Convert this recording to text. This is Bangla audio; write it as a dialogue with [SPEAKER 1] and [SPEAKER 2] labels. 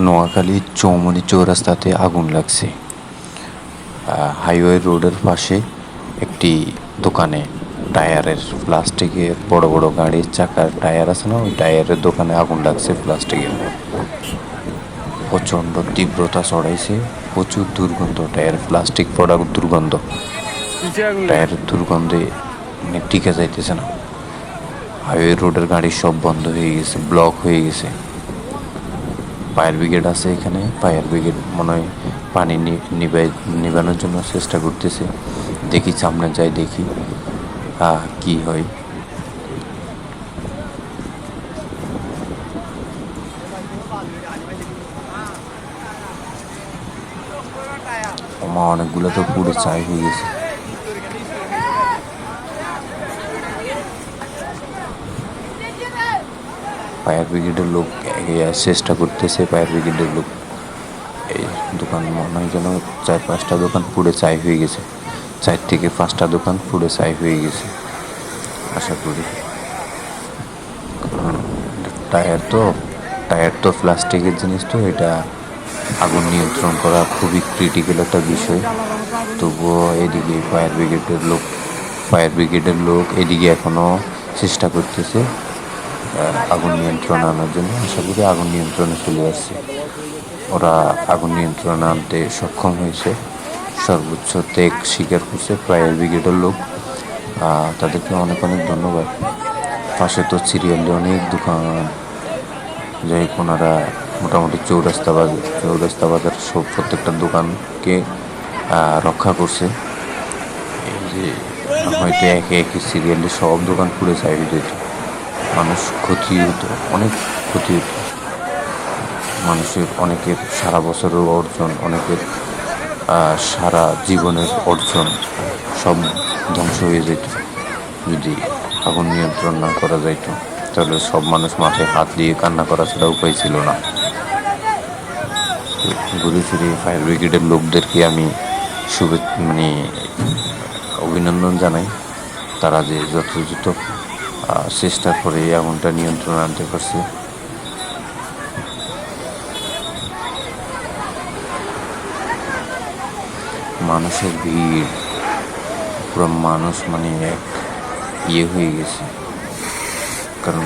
[SPEAKER 1] নোয়াখালী চৌমনি চৌরাস্তাতে আগুন লাগছে। হাইওয়ে রোডের পাশে একটি দোকানে টায়ারের প্লাস্টিকের বড় বড় গাড়ির চাকার টায়ার আছে না, ওই টায়ারের দোকানে আগুন লাগছে প্লাস্টিকের। প্রচণ্ড তীব্রতা চড়াইছে, প্রচুর দুর্গন্ধ, টায়ার প্লাস্টিক প্রোডাক্ট দুর্গন্ধ, টায়ারের দুর্গন্ধে টিকে যাইতেছে না। হাইওয়ে রোডের গাড়ি সব বন্ধ হয়ে গেছে, ব্লক হয়ে গেছে। ফায়ার ব্রিগেড আছে এখানে, ফায়ার ব্রিগেড মনে হয় পানি নিবানোর জন্য চেষ্টা করতেছে। দেখি সামনে যাই, দেখি কি হয়। অনেকগুলো তো পুরো ছাই হয়ে গেছে। ফায়ার ব্রিগেডের লোক চেষ্টা করতেছে, ফায়ার ব্রিগেডের লোক। এই দোকান মনে হয় যেন 4-5টা দোকান পুড়ে ছাই হয়ে গেছে, 4 থেকে 5টা দোকান পুড়ে ছাই হয়ে গেছে আশা করি। টায়ার তো প্লাস্টিকের জিনিস, তো এটা আগুন নিয়ন্ত্রণ করা খুবই ক্রিটিক্যাল একটা বিষয়। তবুও এদিকে ফায়ার ব্রিগেডের লোক এদিকে এখনও চেষ্টা করতেছে আগুন নিয়ন্ত্রণ আনার জন্য। আশা করি আগুন নিয়ন্ত্রণে চলে আসছে, ওরা আগুন নিয়ন্ত্রণে আনতে সক্ষম হয়েছে, সর্বোচ্চ ত্যাগ স্বীকার করছে ফায়ার ব্রিগেডের লোক। তাদেরকে অনেক অনেক ধন্যবাদ। পাশে তো সিরিয়ালে অনেক দোকান, যাই হোক ওনারা মোটামুটি চৌরাস্তা বাজার সব প্রত্যেকটা দোকানকে রক্ষা করছে। এই যে হয়তো একে একে সিরিয়ালে সব দোকান পুড়ে ছাই হয়ে যেত, মানুষ ক্ষতি হতো, অনেক ক্ষতি হতো মানুষের। অনেকের সারা বছরের অর্জন, অনেকের সারা জীবনের অর্জন সব ধ্বংস হয়ে যেত যদি আগুন নিয়ন্ত্রণ না করা যাইত। তাহলে সব মানুষ মাথায় হাত দিয়ে কান্না করা ছাড়া উপায় ছিল না। ঘুরে ফিরে ফায়ার ব্রিগেডের লোকদেরকে আমি অভিনন্দন জানাই। তারা যে যথাযথ চেষ্টা করে আগুনটা নিয়ন্ত্রণ আনতে পারছে। মানুষের ভিড়, পুরো মানুষ এক হয়ে গেছে, কারণ